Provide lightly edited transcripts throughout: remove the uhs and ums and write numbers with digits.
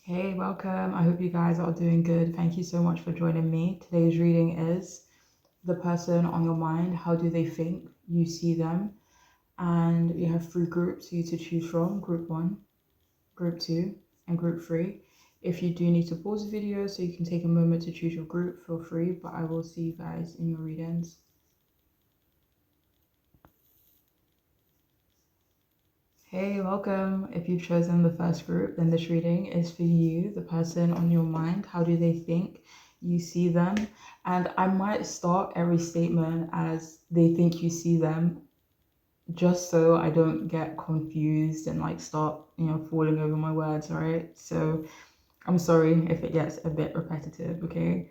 Hey, welcome. I hope you guys are doing good. Thank you so much for joining me. Today's reading is the person on your mind. How do they think you see them? And we have three groups for you to choose from: group one, group two, and group three. If you do need to pause the video so you can take a moment to choose your group, feel free, but I will see you guys in your readings. Hey, welcome. If you've chosen the first group, then this reading is for you, the person on your mind. How do they think you see them? And I might start every statement as they think you see them, just so I don't get confused and like start, falling over my words, right? So I'm sorry if it gets a bit repetitive, okay?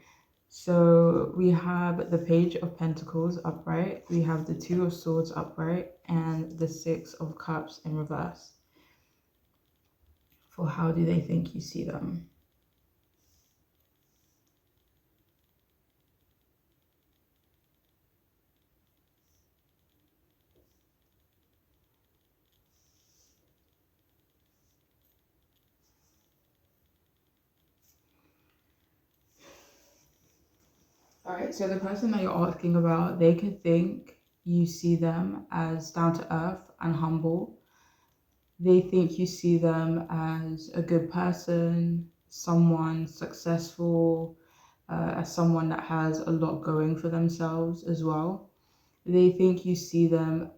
So we have the Page of Pentacles upright, we have the Two of Swords upright, and the Six of Cups in reverse. For how do they think you see them? All right, so the person that you're asking about, they could think you see them as down to earth and humble. They think you see them as a good person, someone successful, as someone that has a lot going for themselves as well. They think you see them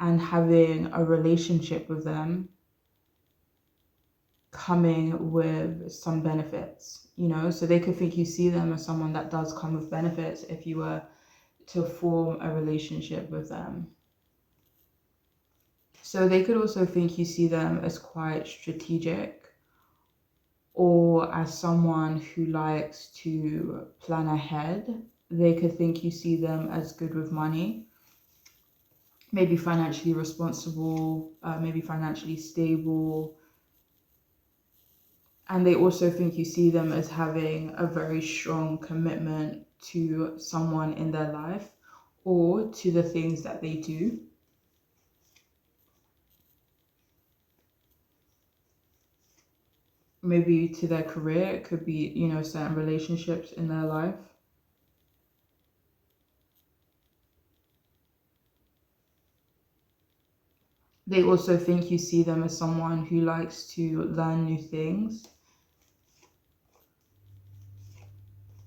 and having a relationship with them coming with some benefits, so they could think you see them as someone that does come with benefits if you were to form a relationship with them. So they could also think you see them as quite strategic, or as someone who likes to plan ahead. They could think you see them as good with money, maybe financially responsible, maybe financially stable. And they also think you see them as having a very strong commitment to someone in their life or to the things that they do. Maybe to their career, it could be, certain relationships in their life. They also think you see them as someone who likes to learn new things.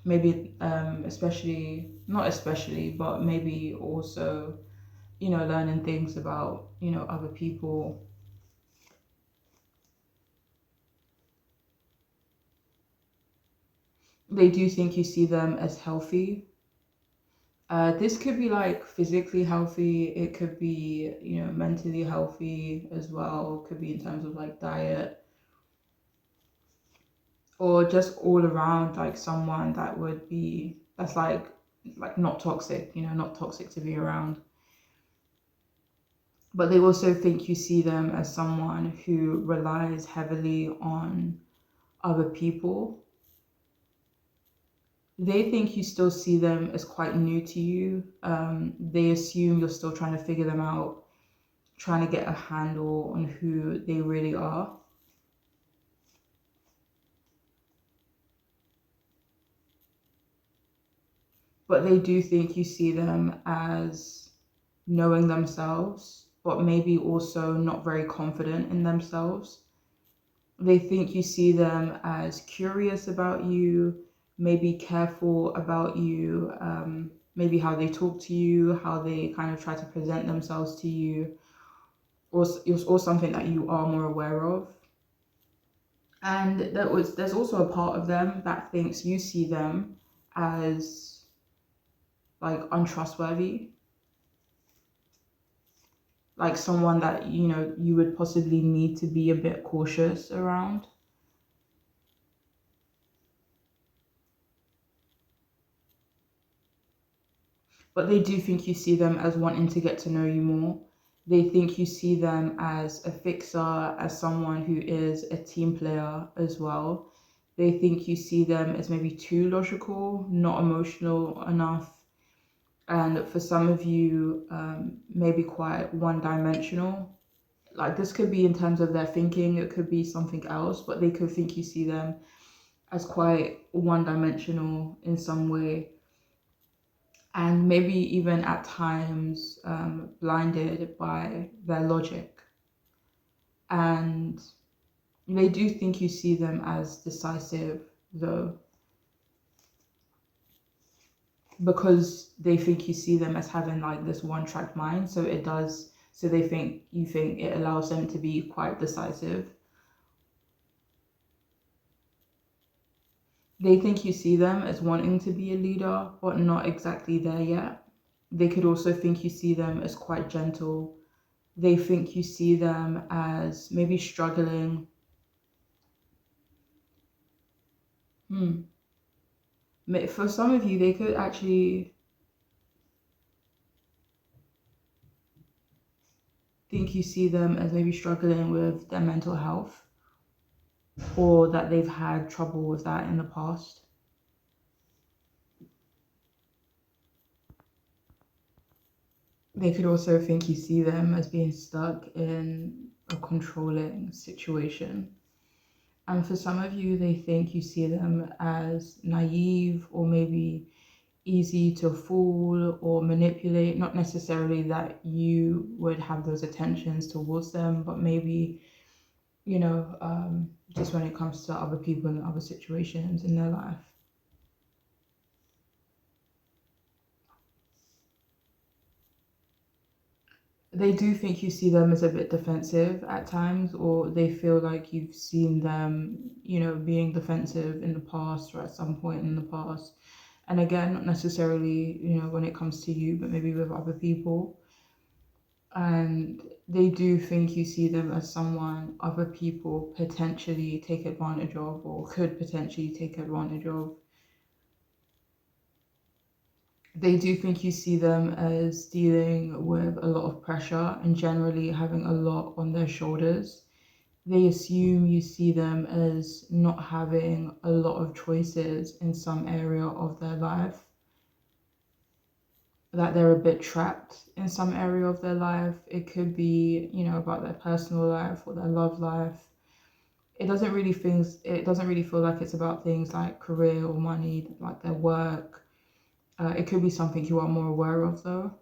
Maybe especially, not especially, but maybe also, learning things about, other people. They do think you see them as healthy. This could be like physically healthy. It could be, mentally healthy as well. It could be in terms of like diet, or just all around like someone that would be, that's like not toxic, not toxic to be around. But they also think you see them as someone who relies heavily on other people. They think you still see them as quite new to you. They assume you're still trying to figure them out, trying to get a handle on who they really are. But they do think you see them as knowing themselves, but maybe also not very confident in themselves. They think you see them as curious about you, maybe careful about you, maybe how they talk to you, how they kind of try to present themselves to you, or something that you are more aware of. And there's also a part of them that thinks you see them as like untrustworthy, like someone that you would possibly need to be a bit cautious around. But they do think you see them as wanting to get to know you more. They think you see them as a fixer, as someone who is a team player as well. They think you see them as maybe too logical, not emotional enough, and for some of you, maybe quite one-dimensional. like this could be in terms of their thinking, it could be something else, but they could think you see them as quite one-dimensional in some way, and maybe even at times blinded by their logic. And they do think you see them as decisive, though, because they think you see them as having like this one-track mind. So they think you think it allows them to be quite decisive. They think you see them as wanting to be a leader, but not exactly there yet. They could also think you see them as quite gentle. They think you see them as maybe struggling. For some of you, they could actually think you see them as maybe struggling with their mental health, or that they've had trouble with that in the past. They could also think you see them as being stuck in a controlling situation. And for some of you, they think you see them as naive or maybe easy to fool or manipulate. Not necessarily that you would have those attentions towards them, but maybe, just when it comes to other people and other situations in their life. They do think you see them as a bit defensive at times, or they feel like you've seen them, being defensive in the past or at some point in the past. And again, not necessarily, when it comes to you, but maybe with other people. And they do think you see them as someone other people potentially take advantage of or could potentially take advantage of. They do think you see them as dealing with a lot of pressure and generally having a lot on their shoulders. They assume you see them as not having a lot of choices in some area of their life, that they're a bit trapped in some area of their life. It could be, about their personal life or their love life. It doesn't really feel like it's about things like career or money, like their work. It could be something you are more aware of, though.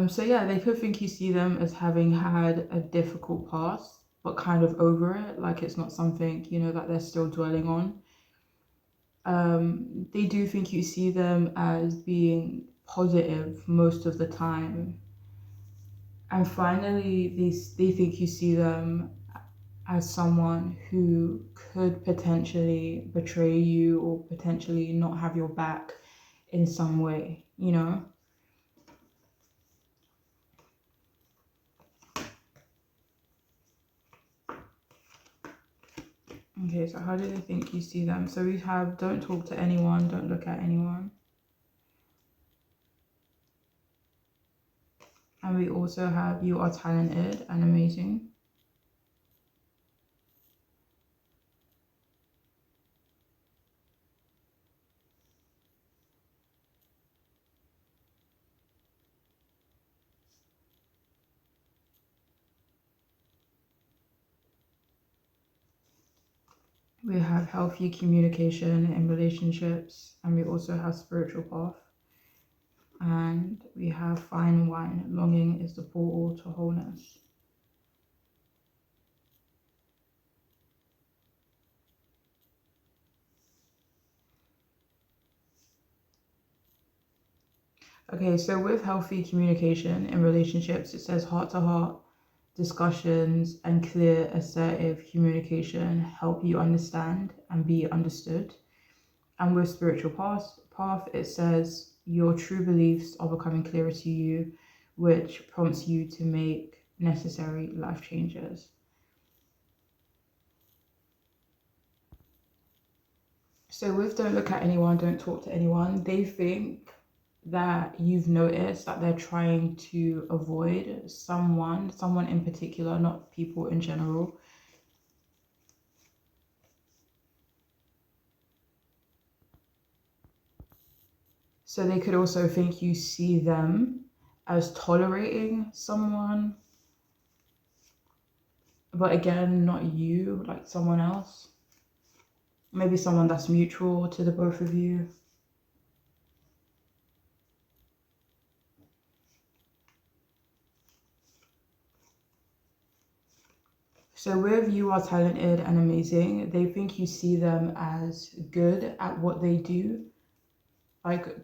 So yeah, they could think you see them as having had a difficult past, but kind of over it, like it's not something, that they're still dwelling on. They do think you see them as being positive most of the time. And finally, they think you see them as someone who could potentially betray you or potentially not have your back in some way. Okay, so how do they think you see them? So we have don't talk to anyone, don't look at anyone. And we also have you are talented and amazing. We have healthy communication in relationships, and we also have spiritual path. And we have fine wine. Longing is the portal to wholeness. Okay, so with healthy communication in relationships, it says heart to heart discussions and clear, assertive communication help you understand and be understood. And with spiritual path, it says your true beliefs are becoming clearer to you, which prompts you to make necessary life changes. So with don't look at anyone, don't talk to anyone, they think that you've noticed that they're trying to avoid someone in particular, not people in general. So they could also think you see them as tolerating someone, but again, not you, like someone else. Maybe someone that's mutual to the both of you. So with you are talented and amazing, they think you see them as good at what they do. Like,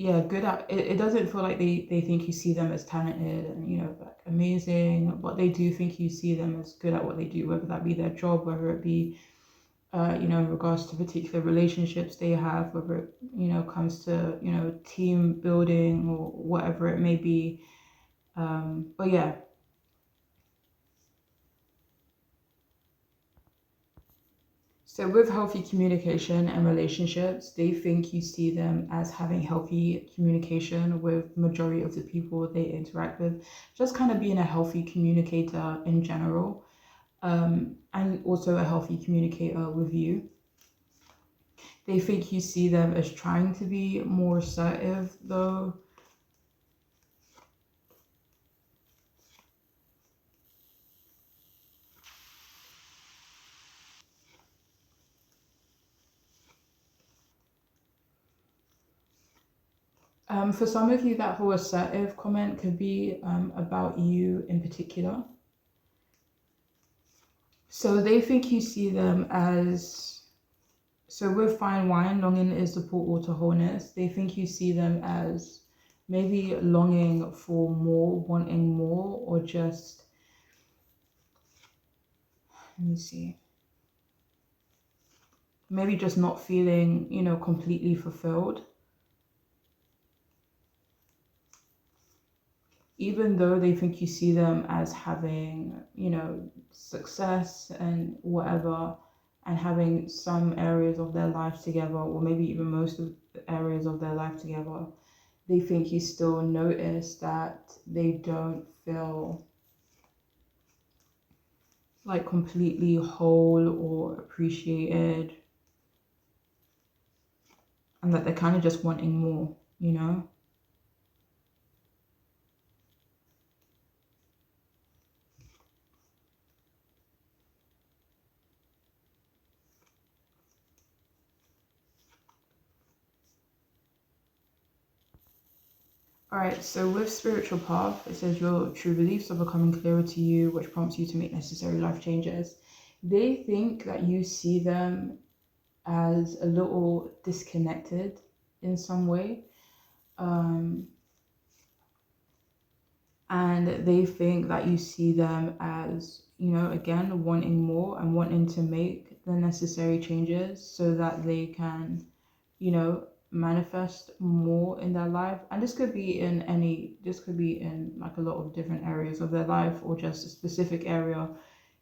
yeah, good at it. It doesn't feel like they think you see them as talented and, you know, like amazing, but they do think you see them as good at what they do, whether that be their job, whether it be, you know, in regards to particular relationships they have, whether it, you know, comes to, you know, team building or whatever it may be. But yeah. So with healthy communication and relationships, they think you see them as having healthy communication with majority of the people they interact with, just kind of being a healthy communicator in general, and also a healthy communicator with you. They think you see them as trying to be more assertive though. For some of you, that whole assertive comment could be about you in particular. So they think you see them as, so with fine wine, longing is the portal to wholeness. They think you see them as maybe longing for more, wanting more, or just, let me see, maybe just not feeling, you know, completely fulfilled. Even though they think you see them as having, you know, success and whatever, and having some areas of their life together, or maybe even most of the areas of their life together, they think you still notice that they don't feel like completely whole or appreciated, and that they're kind of just wanting more, you know? All right, so with spiritual path, it says your true beliefs are becoming clearer to you, which prompts you to make necessary life changes. They think that you see them as a little disconnected in some way. And they think that you see them as, you know, again, wanting more and wanting to make the necessary changes so that they can, you know, manifest more in their life. And this could be in this could be in like a lot of different areas of their life, or just a specific area,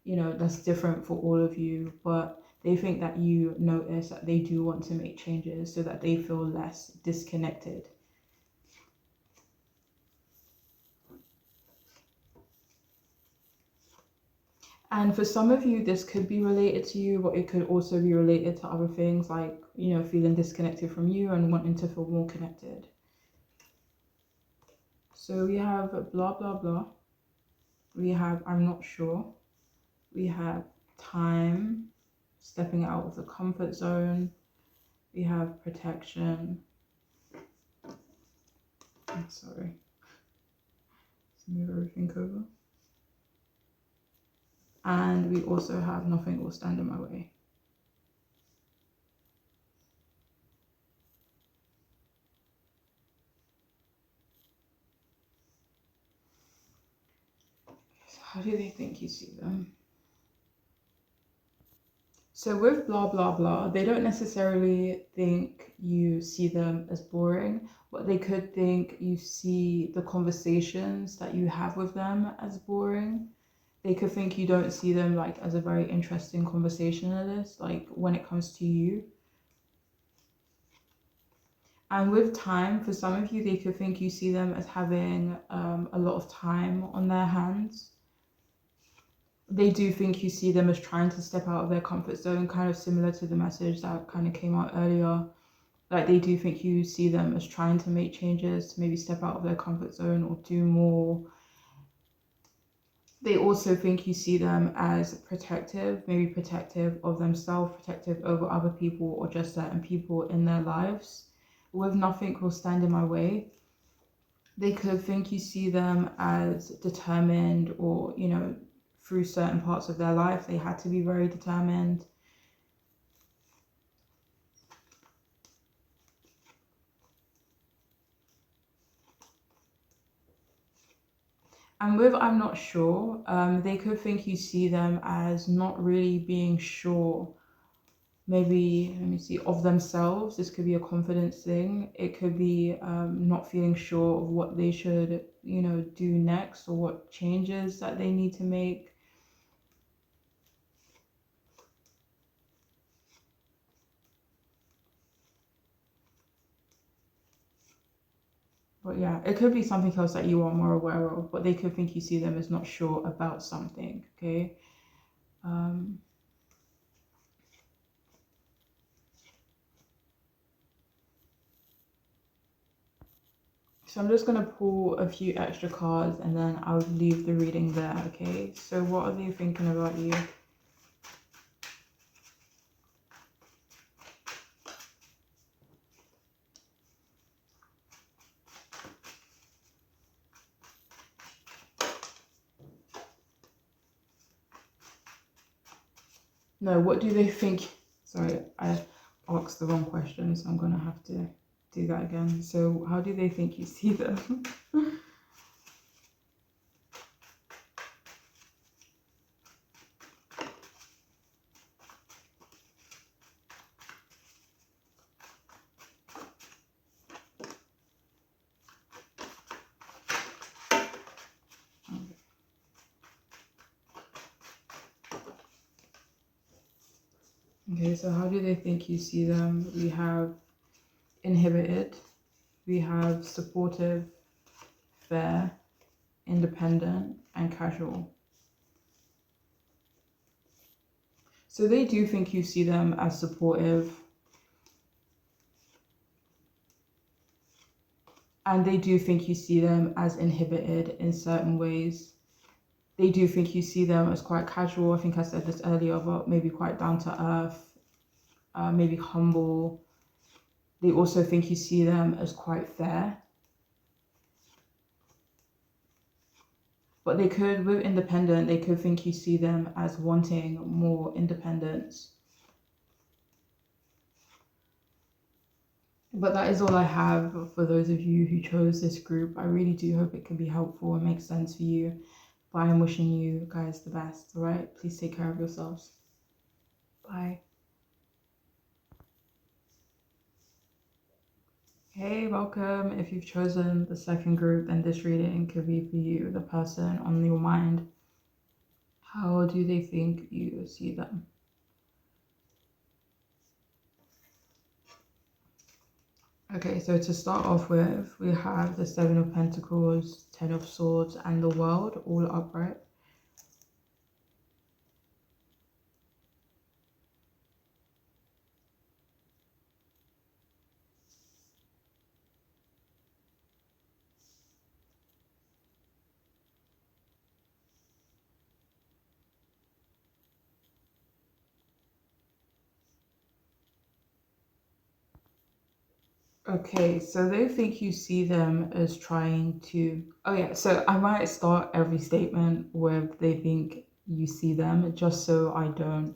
you know, that's different for all of you. But they think that you notice that they do want to make changes so that they feel less disconnected. And for some of you, this could be related to you, but it could also be related to other things, like, you know, feeling disconnected from you and wanting to feel more connected. So we have blah, blah, blah. We have I'm not sure. We have time, stepping out of the comfort zone. We have protection. I'm sorry. Let's move everything over. And we also have nothing will stand in my way. So how do they think you see them? So with blah, blah, blah, they don't necessarily think you see them as boring, but they could think you see the conversations that you have with them as boring. They could think you don't see them like as a very interesting conversationalist, like when it comes to you. And with time, for some of you, they could think you see them as having a lot of time on their hands. They do think you see them as trying to step out of their comfort zone, kind of similar to the message that kind of came out earlier. Like they do think you see them as trying to make changes, to maybe step out of their comfort zone or do more. They also think you see them as protective, maybe protective of themselves, protective over other people or just certain people in their lives. With nothing will stand in my way. They could think you see them as determined, or, through certain parts of their life, they had to be very determined. And with I'm not sure, they could think you see them as not really being sure, maybe, let me see, of themselves. This could be a confidence thing. It could be not feeling sure of what they should, do next, or what changes that they need to make. But yeah, it could be something else that you are more aware of, but they could think you see them as not sure about something, okay? Um, so I'm just going to pull a few extra cards and then I'll leave the reading there, okay? So what are they thinking about you? No, what do they think? Sorry, I asked the wrong question, so I'm going to have to do that again. So how do they think you see them? Okay, so how do they think you see them? We have inhibited, we have supportive, fair, independent, and casual. So they do think you see them as supportive, and they do think you see them as inhibited in certain ways. They do think you see them as quite casual. I think I said this earlier, but maybe quite down to earth, maybe humble. They also think you see them as quite fair. But they could, with independent, they could think you see them as wanting more independence. But that is all I have for those of you who chose this group. I really do hope it can be helpful and make sense for you. But I'm wishing you guys the best, all right? Please take care of yourselves. Bye. Hey, welcome. If you've chosen the second group, then this reading could be for you, the person on your mind. How do they think you see them? Okay, so to start off with, we have the Seven of Pentacles, Ten of Swords, and the World all upright. Okay, so they think you see them as trying to. Oh, yeah, so I might start every statement with they think you see them, just so I don't,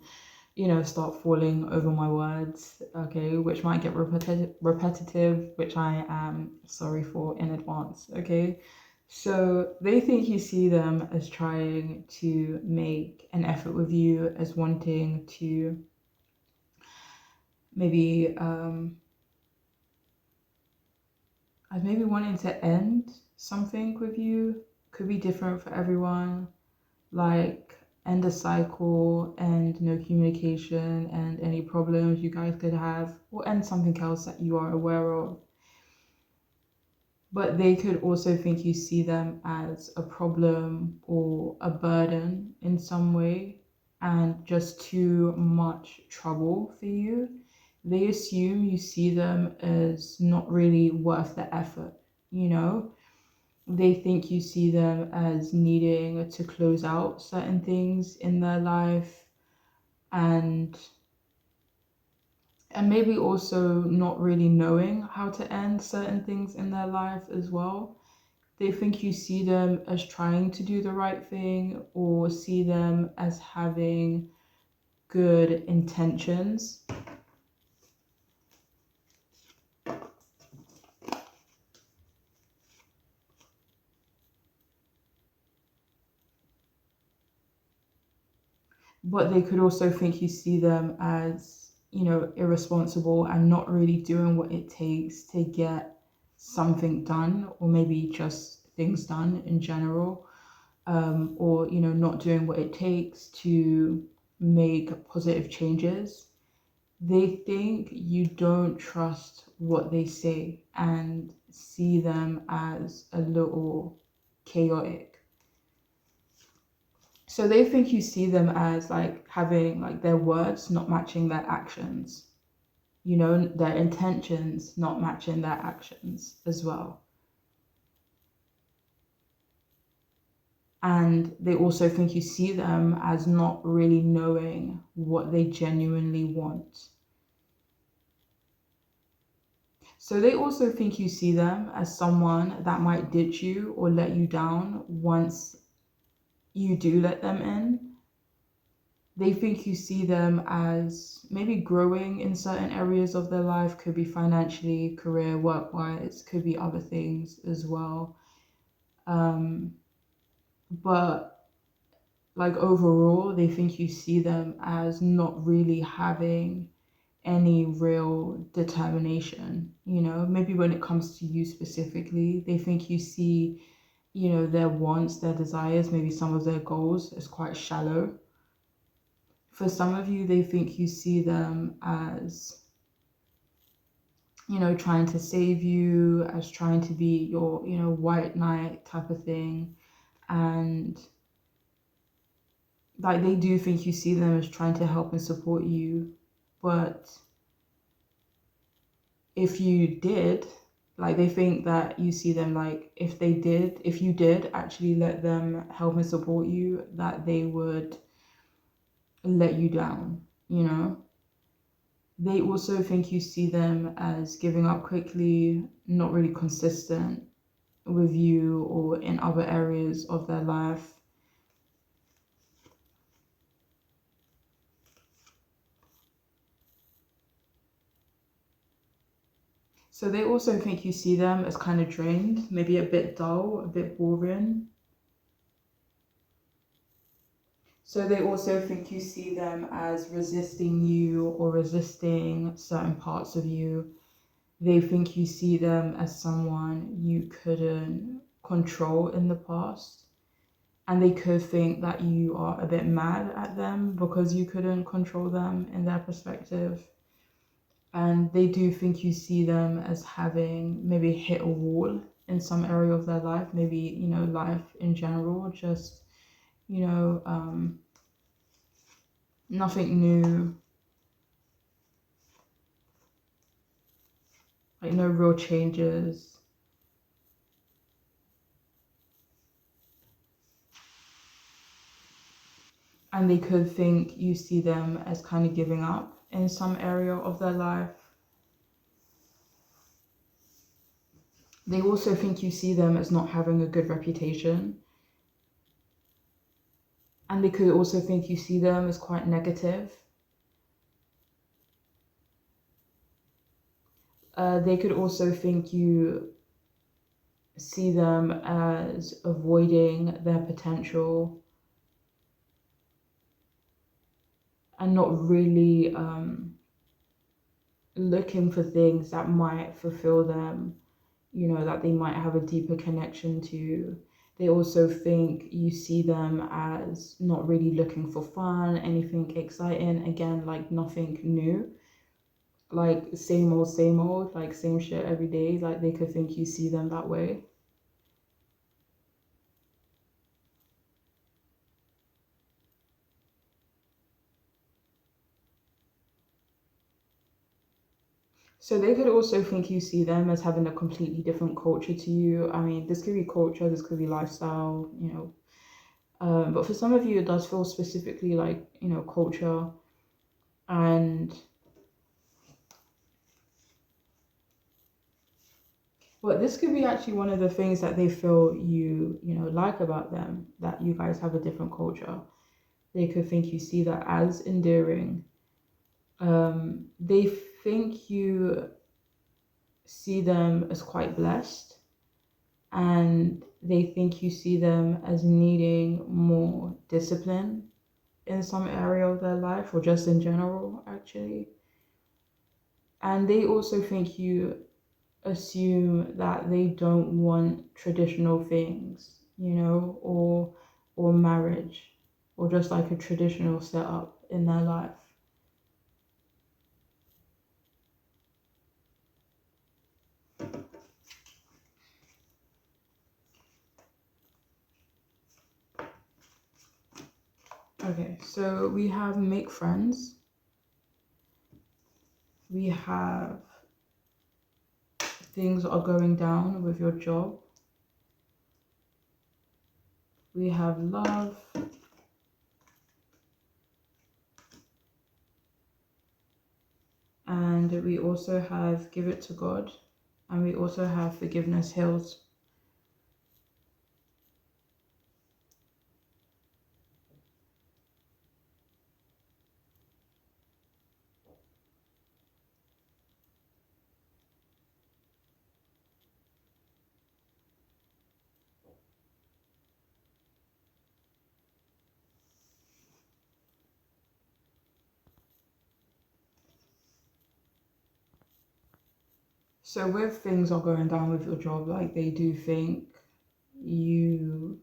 start falling over my words, okay, which might get repetitive, which I am sorry for in advance, okay? So they think you see them as trying to make an effort with you, as wanting to maybe as maybe wanting to end something with you. Could be different for everyone, like end a cycle and no communication and any problems you guys could have, or end something else that you are aware of. But they could also think you see them as a problem or a burden in some way, and just too much trouble for you. They assume you see them as not really worth the effort, you know? They think you see them as needing to close out certain things in their life, and maybe also not really knowing how to end certain things in their life as well. They think you see them as trying to do the right thing, or see them as having good intentions. But they could also think you see them as, irresponsible and not really doing what it takes to get something done, or maybe just things done in general, or, not doing what it takes to make positive changes. They think you don't trust what they say and see them as a little chaotic. So they think you see them as like having like their words not matching their actions, their intentions not matching their actions as well. And they also think you see them as not really knowing what they genuinely want. So they also think you see them as someone that might ditch you or let you down once you do let them in. They think you see them as maybe growing in certain areas of their life, could be financially, career, work-wise, could be other things as well. But like overall, they think you see them as not really having any real determination, maybe when it comes to you specifically. They think you see, their wants, their desires, maybe some of their goals as quite shallow. For some of you, they think you see them as, trying to save you, as trying to be your, white knight type of thing. And like they do think you see them as trying to help and support you. But if you did, like they think that you see them like if you did actually let them help and support you, that they would let you down, They also think you see them as giving up quickly, not really consistent with you or in other areas of their life. So they also think you see them as kind of drained, maybe a bit dull, a bit boring. So they also think you see them as resisting you or resisting certain parts of you. They think you see them as someone you couldn't control in the past. And they could think that you are a bit mad at them because you couldn't control them in their perspective. And they do think you see them as having maybe hit a wall in some area of their life, maybe, life in general, just, nothing new, like no real changes. And they could think you see them as kind of giving up in some area of their life. They also think you see them as not having a good reputation. And they could also think you see them as quite negative. They could also think you see them as avoiding their potential and not really looking for things that might fulfill them, that they might have a deeper connection to. They also think you see them as not really looking for fun, anything exciting, again, like nothing new, like same old, like same shit every day. Like they could think you see them that way. So they could also think you see them as having a completely different culture to you. I mean, this could be culture, this could be lifestyle, but for some of you, it does feel specifically like, culture. And but this could be actually one of the things that they feel like about them, that you guys have a different culture. They could think you see that as endearing. They think you see them as quite blessed, and they think you see them as needing more discipline in some area of their life, or just in general, actually. And they also think you assume that they don't want traditional things, or marriage, or just like a traditional setup in their life. Okay, so we have make friends. We have things are going down with your job. We have love. And we also have give it to God. And we also have forgiveness heals. So with things are going down with your job, like they do think you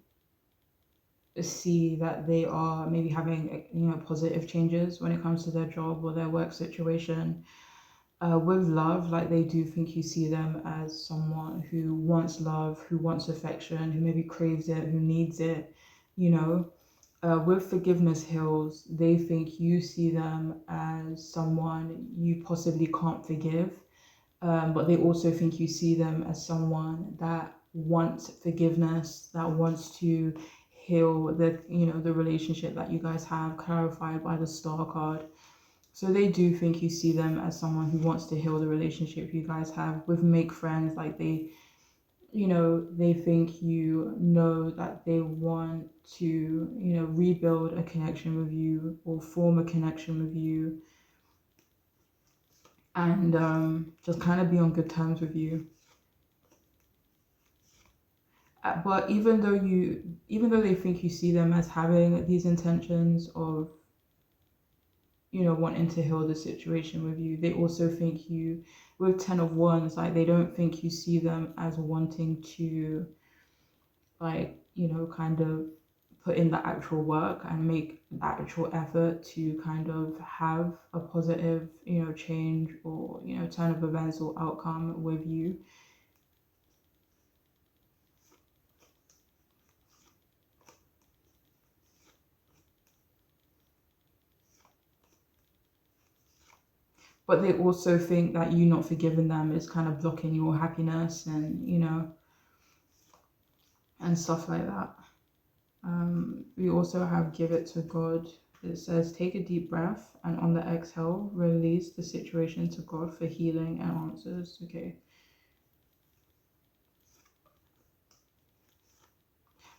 see that they are maybe having positive changes when it comes to their job or their work situation. With love, like they do think you see them as someone who wants love, who wants affection, who maybe craves it, who needs it, you know. With forgiveness heals, they think you see them as someone you possibly can't forgive, but they also think you see them as someone that wants forgiveness, that wants to heal the relationship that you guys have, clarified by the star card. So they do think you see them as someone who wants to heal the relationship you guys have. With make friends, like they think that they want to rebuild a connection with you, or form a connection with you, and just kind of be on good terms with you. But even though they think you see them as having these intentions of wanting to heal the situation with you, they also think you, with 10 of wands, like they don't think you see them as wanting to, like, kind of put in the actual work and make the actual effort to kind of have a positive change, or turn of events or outcome with you. But they also think that you not forgiving them is kind of blocking your happiness, and and stuff like that. We also have give it to God. It says take a deep breath, and on the exhale release the situation to God for healing and answers. Okay,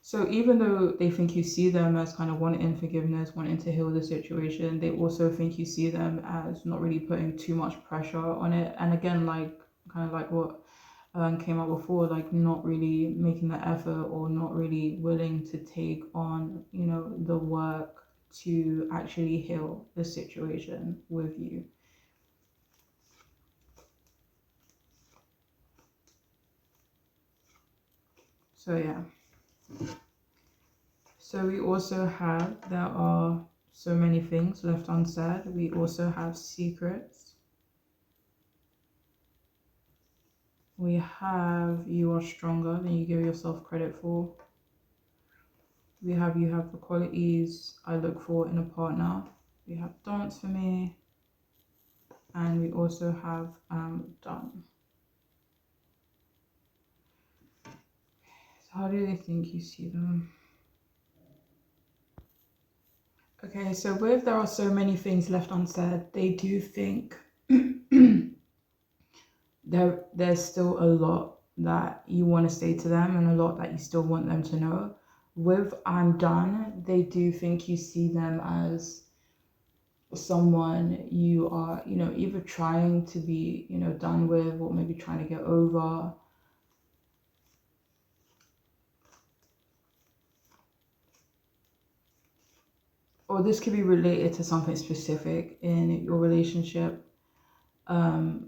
so even though they think you see them as kind of wanting forgiveness, wanting to heal the situation, they also think you see them as not really putting too much pressure on it. And again, like kind of like what came up before, like not really making the effort, or not really willing to take on the work to actually heal the situation with you. So yeah, so we also have, there are so many things left unsaid. We also have secrets. We have you are stronger than you give yourself credit for. We have you have the qualities I look for in a partner. We have dance for me. and we also have done. So how do they think you see them? Okay, so with there are so many things left unsaid, they do think there's still a lot that you want to say to them and a lot that you still want them to know. With I'm done, they do think you see them as someone you are, either trying to be, done with, or maybe trying to get over. Or this could be related to something specific in your relationship.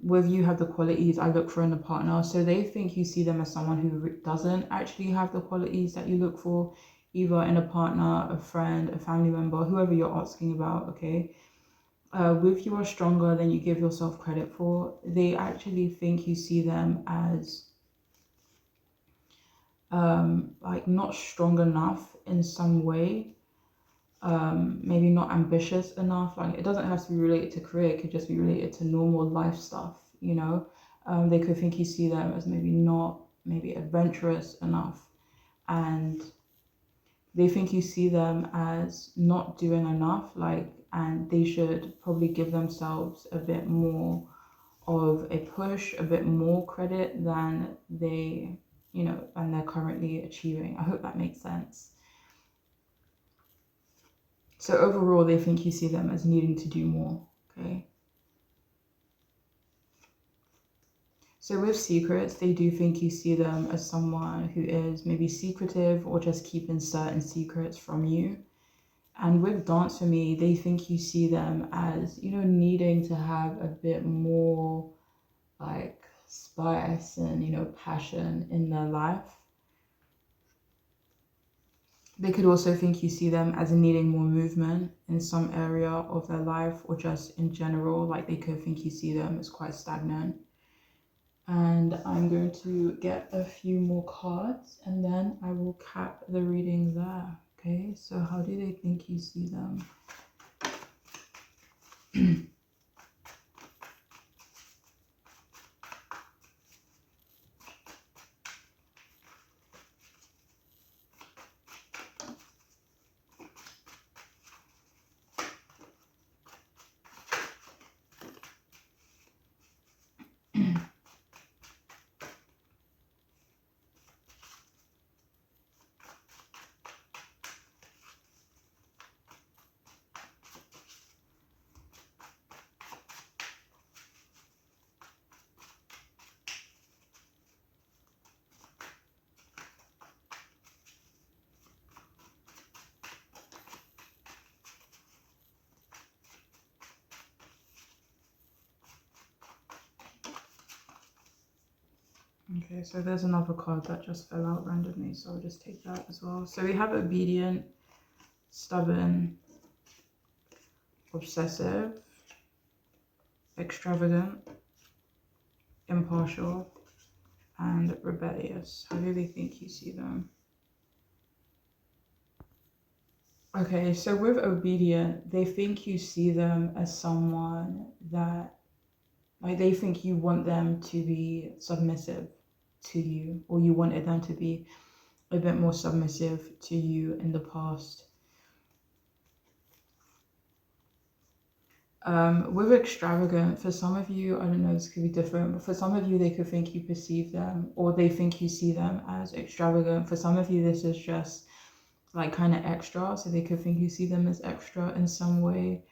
Whether you have the qualities I look for in a partner. So they think you see them as someone who doesn't actually have the qualities that you look for, either in a partner, a friend, a family member, whoever you're asking about, okay? With you are stronger than you give yourself credit for. They actually think you see them as like not strong enough in some way. Maybe not ambitious enough. Like it doesn't have to be related to career, it could just be related to normal life stuff, They could think you see them as maybe adventurous enough, and they think you see them as not doing enough, and they should probably give themselves a bit more of a push, a bit more credit than than they're currently achieving. I hope that makes sense. So overall, they think you see them as needing to do more, okay? So with secrets, they do think you see them as someone who is maybe secretive or just keeping certain secrets from you. And with dance for me, they think you see them as, needing to have a bit more like spice and, passion in their life. They could also think you see them as needing more movement in some area of their life, or just in general, like they could think you see them as quite stagnant. And I'm going to get a few more cards and then I will cap the reading there. Okay, so how do they think you see them? Okay, so there's another card that just fell out randomly, so I'll just take that as well. So we have obedient, stubborn, obsessive, extravagant, impartial, and rebellious. How do they think you see them? Okay, so with obedient, they think you see them as someone that, like, they think you want them to be submissive to you, or you wanted them to be a bit more submissive to you in the past. With extravagant, for some of you, I don't know, this could be different, but for some of you, they could think you perceive them, or they think you see them as extravagant. For some of you, this is just like kind of extra, so they could think you see them as extra in some way.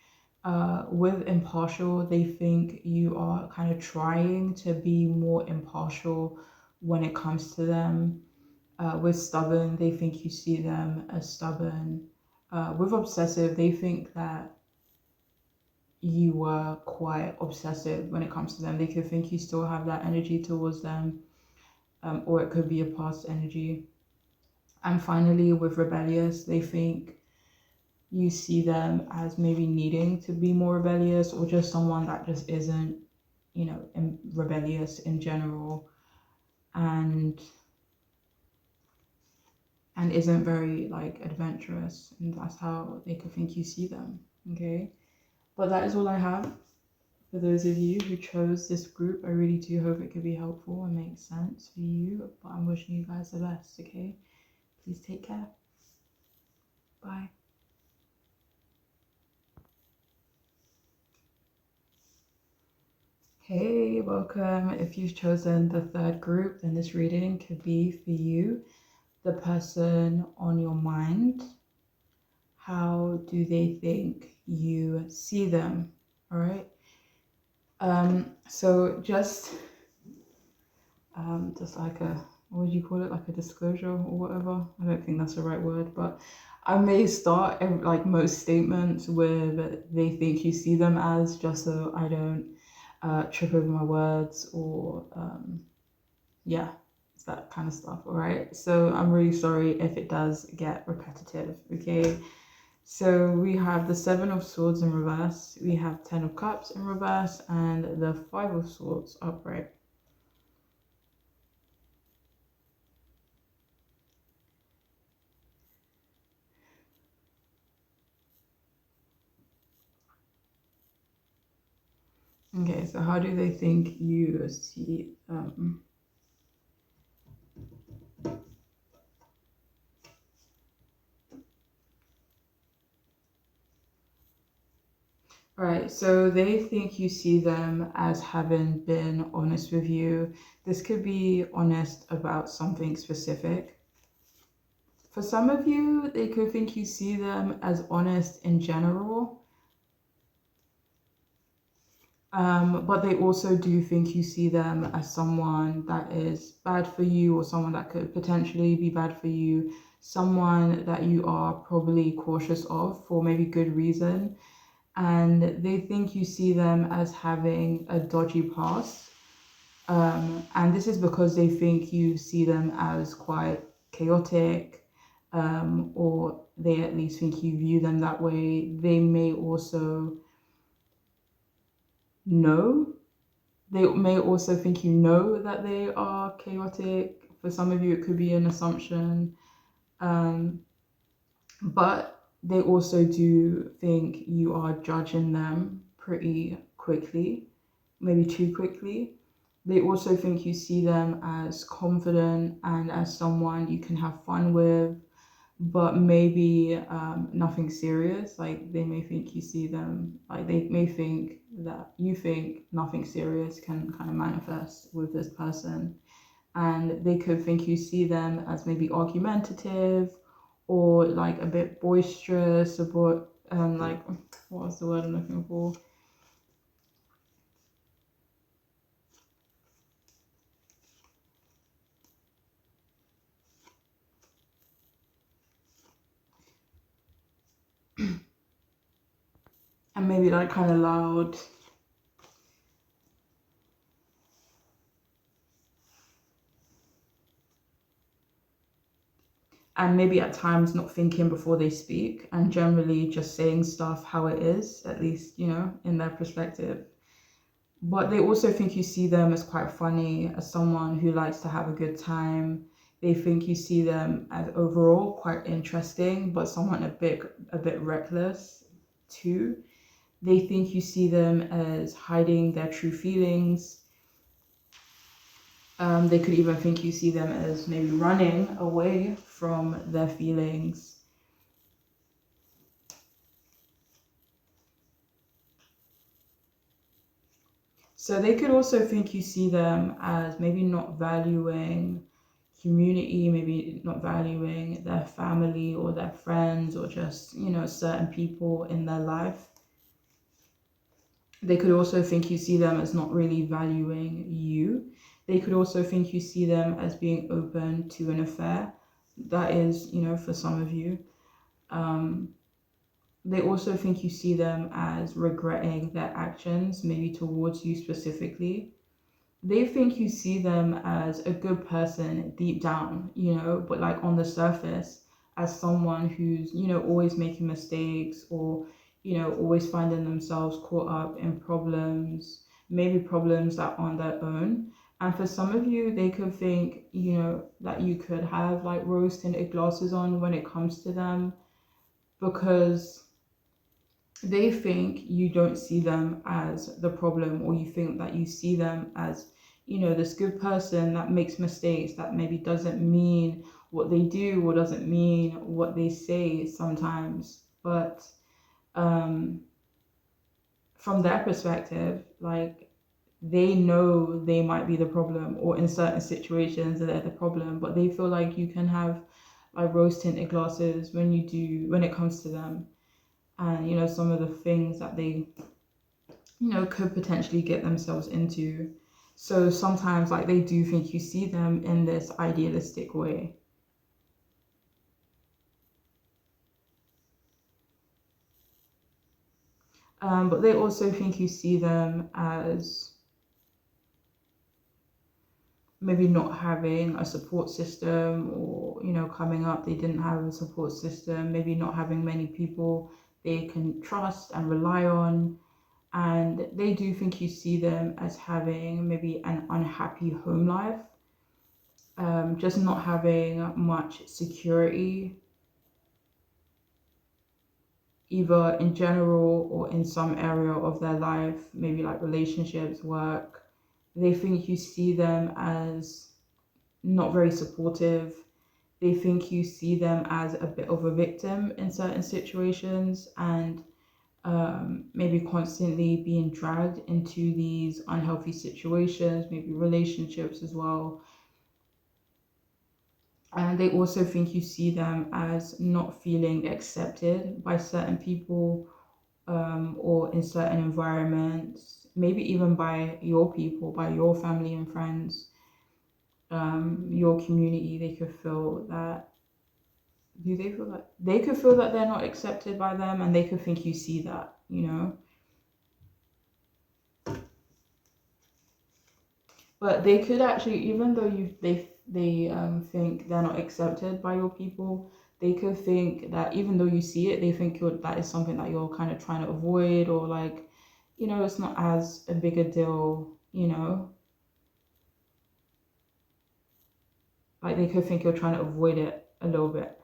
With impartial, they think you are kind of trying to be more impartial when it comes to them. With stubborn, they think you see them as stubborn. With obsessive, they think that you were quite obsessive when it comes to them. They could think you still have that energy towards them, or it could be a past energy. And finally, with rebellious, they think you see them as maybe needing to be more rebellious, or just someone that just isn't, rebellious in general, and isn't very like adventurous, and that's how they could think you see them. Okay, but that is all I have. For those of you who chose this group, I really do hope it could be helpful and make sense for you. But I'm wishing you guys the best, okay? Please take care. Bye. Hey, welcome. If you've chosen the third group, then this reading could be for you, the person on your mind. How do they think you see them? All right. So just like a, what would you call it? Like a disclosure or whatever. I don't think that's the right word, but I may start like most statements with they think you see them as, just so I don't trip over my words or yeah, it's that kind of stuff. All right. So I'm really sorry if it does get repetitive. Okay. So we have the Seven of Swords in reverse, we have Ten of Cups in reverse, and the Five of Swords upright. Okay, so how do they think you see them? Right, so they think you see them as having been honest with you. This could be honest about something specific. For some of you, they could think you see them as honest in general. But they also do think you see them as someone that is bad for you, or someone that could potentially be bad for you, someone that you are probably cautious of for maybe good reason. And they think you see them as having a dodgy past. And this is because they think you see them as quite chaotic, or they at least think you view them that way. They may also know, they may also think you know that they are chaotic. For some of you, it could be an assumption. But they also do think you are judging them pretty quickly, maybe too quickly. They also think you see them as confident and as someone you can have fun with, but maybe nothing serious. Like they may think you see them, like they may think that you think nothing serious can kind of manifest with this person. And they could think you see them as maybe argumentative or like a bit boisterous, or like, what's the word I'm looking for? And maybe like kind of loud. And maybe at times not thinking before they speak, and generally just saying stuff how it is, at least, you know, in their perspective. But they also think you see them as quite funny, as someone who likes to have a good time. They think you see them as overall quite interesting, but someone a bit reckless too. They think you see them as hiding their true feelings. They could even think you see them as maybe running away from their feelings. So they could also think you see them as maybe not valuing community, maybe not valuing their family or their friends, or just, you know, certain people in their life. They could also think you see them as not really valuing you. They could also think you see them as being open to an affair. That is, you know, for some of you. They also think you see them as regretting their actions, maybe towards you specifically. They think you see them as a good person deep down, you know, but like on the surface, as someone who's, you know, always making mistakes, or, you know, always finding themselves caught up in problems, maybe problems that aren't their own. And for some of you, they could think, you know, that you could have like rose tinted glasses on when it comes to them, because They think you don't see them as the problem, or you think that you see them as, this good person that makes mistakes, that maybe doesn't mean what they do or doesn't mean what they say sometimes. But um, from their perspective, like, they know they might be the problem, or in certain situations they're the problem, but they feel like you can have like rose tinted glasses when it comes to them, and some of the things that they could potentially get themselves into. So sometimes, like, they do think you see them in this idealistic way. But they also think you see them as maybe not having a support system, or coming up they didn't have a support system, maybe not having many people they can trust and rely on. And they do think you see them as having maybe an unhappy home life, just not having much security, either in general or in some area of their life, maybe like relationships, work. They think you see them as not very supportive. They think you see them as a bit of a victim in certain situations, and maybe constantly being dragged into these unhealthy situations, maybe relationships as well. And they also think you see them as not feeling accepted by certain people, or in certain environments, maybe even by your people, by your family and friends, your community. They could feel that. Do they feel that they could feel that they're not accepted by them, and they could think you see that. But they could actually, even though they think they're not accepted by your people, they could think that even though you see it, they think that is something that you're kind of trying to avoid, or like, it's not as a big a deal. Like, they could think you're trying to avoid it a little bit.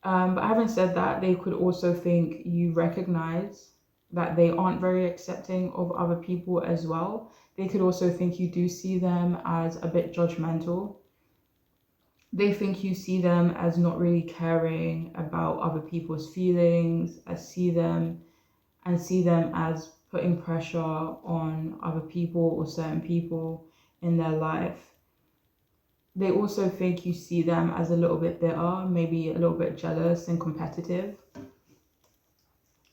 But having said that, they could also think you recognize that they aren't very accepting of other people as well. They could also think you do see them as a bit judgmental. They think you see them as not really caring about other people's feelings, see them as putting pressure on other people or certain people in their life. They also think you see them as a little bit bitter, maybe a little bit jealous and competitive,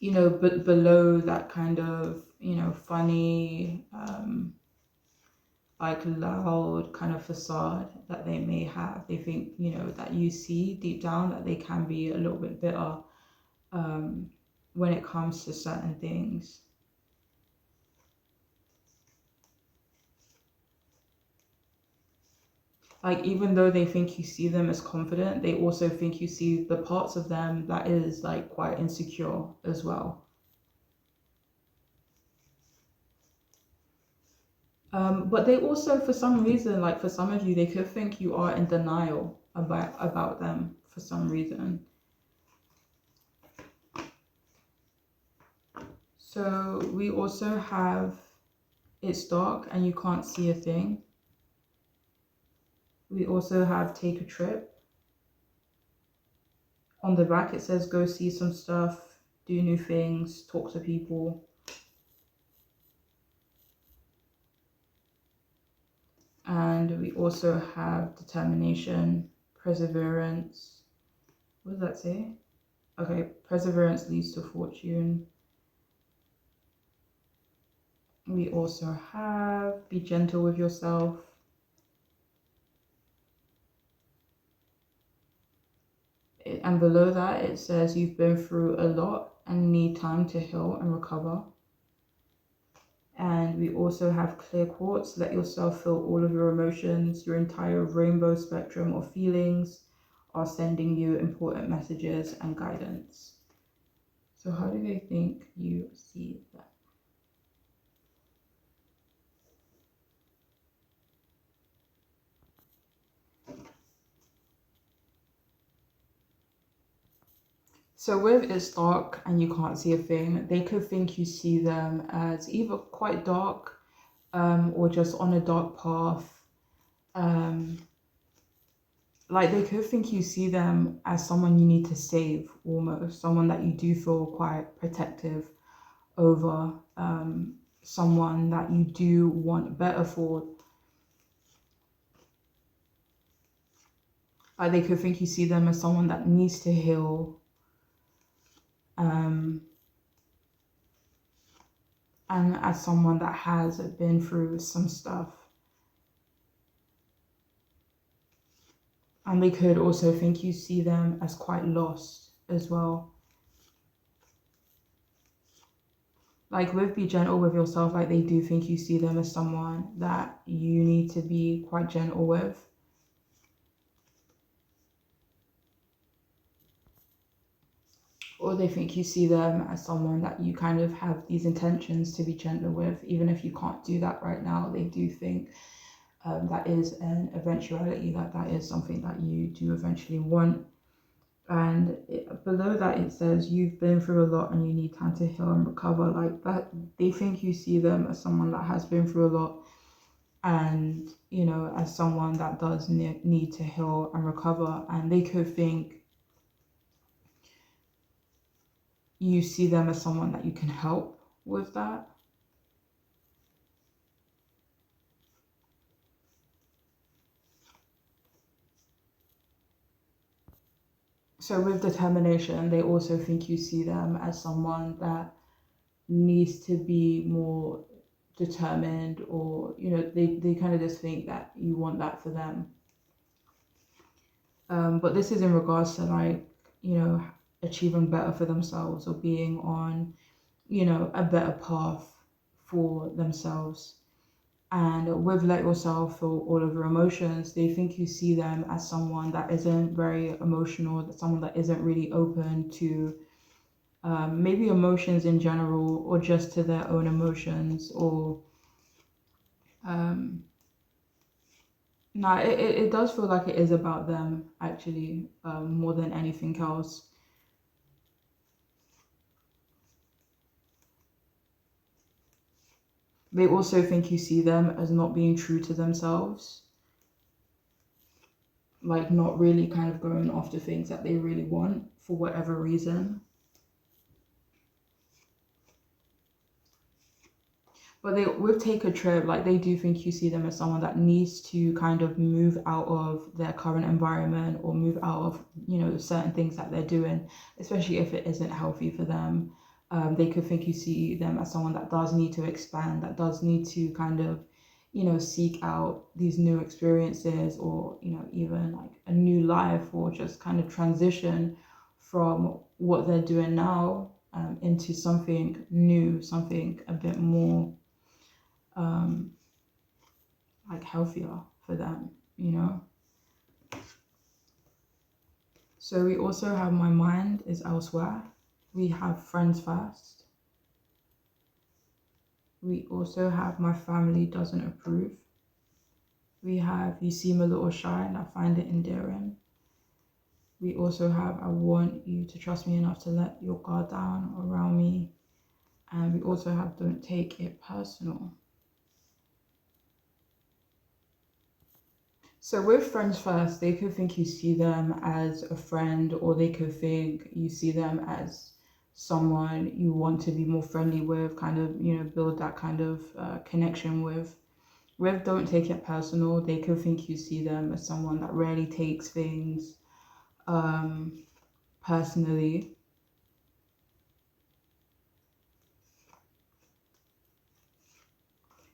but below that kind of, funny, like loud kind of facade that they may have. They think, that you see deep down that they can be a little bit bitter, um, when it comes to certain things. Like, even though they think you see them as confident, they also think you see the parts of them that is like quite insecure as well. But they also, for some reason, like for some of you, they could think you are in denial about them for some reason. So we also have it's dark and you can't see a thing. We also have take a trip. On the back it says go see some stuff, do new things, talk to people. And we also have determination, perseverance. What does that say? Okay, perseverance leads to fortune. We also have be gentle with yourself. And below that it says you've been through a lot and need time to heal and recover. And we also have clear quartz. Let yourself feel all of your emotions. Your entire rainbow spectrum of feelings are sending you important messages and guidance. So how do they think you see that? So with it's dark and you can't see a thing, they could think you see them as either quite dark, or just on a dark path. Um, like they could think you see them as someone you need to save, almost someone that you do feel quite protective over, someone that you do want better for. Like they could think you see them as someone that needs to heal, and as someone that has been through some stuff. And they could also think you see them as quite lost as well. Like with be gentle with yourself, like they do think you see them as someone that you need to be quite gentle with. Or they think you see them as someone that you kind of have these intentions to be gentle with, even if you can't do that right now. They do think that is an eventuality, that is something that you do eventually want. And below that it says you've been through a lot and you need time to heal and recover. Like that, they think you see them as someone that has been through a lot, and you know, as someone that does need to heal and recover. And they could think you see them as someone that you can help with that. So with determination, they also think you see them as someone that needs to be more determined, or you know, they kind of just think that you want that for them. But this is in regards to like, you know, achieving better for themselves, or being on, you know, a better path for themselves. And with let yourself feel all of your emotions, they think you see them as someone that isn't very emotional, that someone that isn't really open to maybe emotions in general, or just to their own emotions, or um, no, it does feel like it is about them actually, more than anything else. They also think you see them as not being true to themselves, like not really kind of going after things that they really want for whatever reason. But they with take a trip, like they do think you see them as someone that needs to kind of move out of their current environment, or move out of, you know, certain things that they're doing, especially if it isn't healthy for them. They could think you see them as someone that does need to expand, that does need to kind of, you know, seek out these new experiences, or, you know, even like a new life, or just kind of transition from what they're doing now, into something new, something a bit more um, like healthier for them, you know. So we also have my mind is elsewhere. We have friends first. We also have my family doesn't approve. We have you seem a little shy and I find it endearing. We also have I want you to trust me enough to let your guard down around me. And we also have don't take it personal. So with friends first, they could think you see them as a friend, or they could think you see them as someone you want to be more friendly with, kind of, you know, build that kind of connection with. With don't take it personal, they could think you see them as someone that rarely takes things um, personally.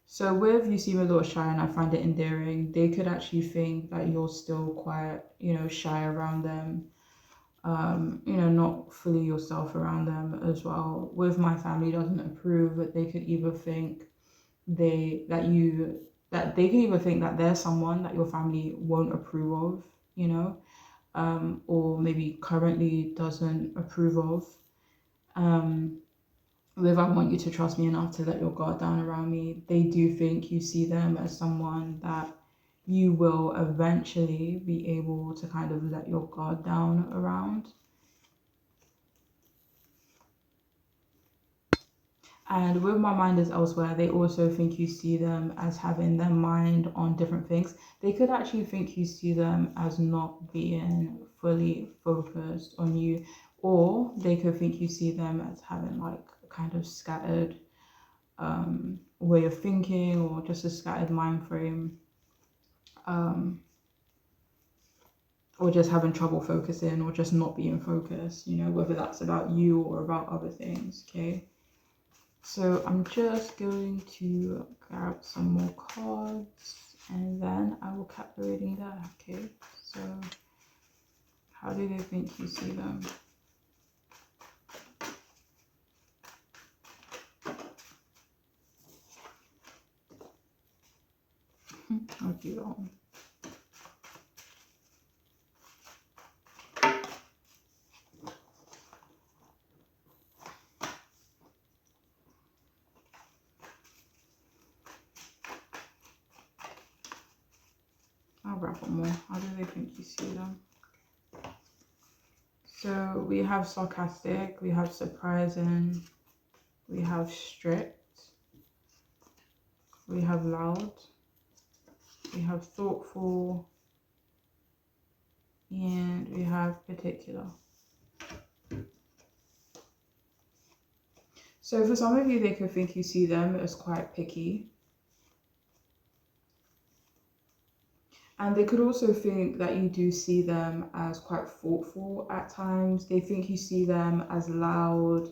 So with you seem a little shy and I find it endearing, they could actually think that you're still quite, you know, shy around them, you know, not fully yourself around them as well. With my family doesn't approve, but they could either think they could either think that there's someone that your family won't approve of, you know, or maybe currently doesn't approve of. Um, with I want you to trust me enough to let your guard down around me, they do think you see them as someone that you will eventually be able to kind of let your guard down around. And with my mind is elsewhere, they also think you see them as having their mind on different things. They could actually think you see them as not being fully focused on you, or they could think you see them as having like a kind of scattered way of thinking, or just a scattered mind frame, or just having trouble focusing, or just not being focused, whether that's about you or about other things, okay? So I'm just going to grab some more cards and then I will cap the reading there, okay? So how do they think you see them? I'll do that one. I'll grab one more. How do they think you see them? So we have sarcastic, we have surprising, we have strict, we have loud, we have thoughtful, and we have particular. So for some of you, they could think you see them as quite picky. And they could also think that you do see them as quite thoughtful at times. They think you see them as loud.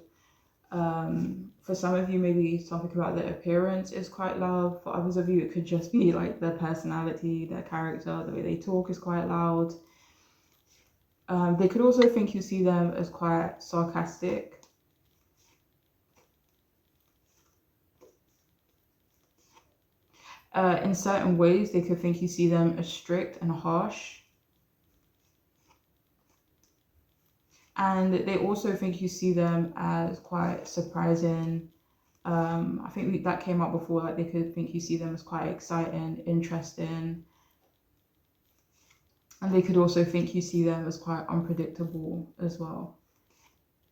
For some of you, maybe something about their appearance is quite loud. For others of you, it could just be like their personality, their character, the way they talk is quite loud. They could also think you see them as quite sarcastic. In certain ways, they could think you see them as strict and harsh. And they also think you see them as quite surprising. I think that came up before, like they could think you see them as quite exciting, interesting. And they could also think you see them as quite unpredictable as well.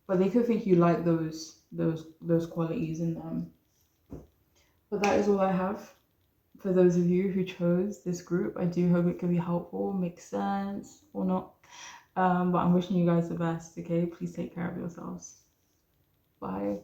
But they could think you like those qualities in them. But that is all I have for those of you who chose this group. I do hope it can be helpful, make sense or not. But I'm wishing you guys the best, okay? Please take care of yourselves. Bye.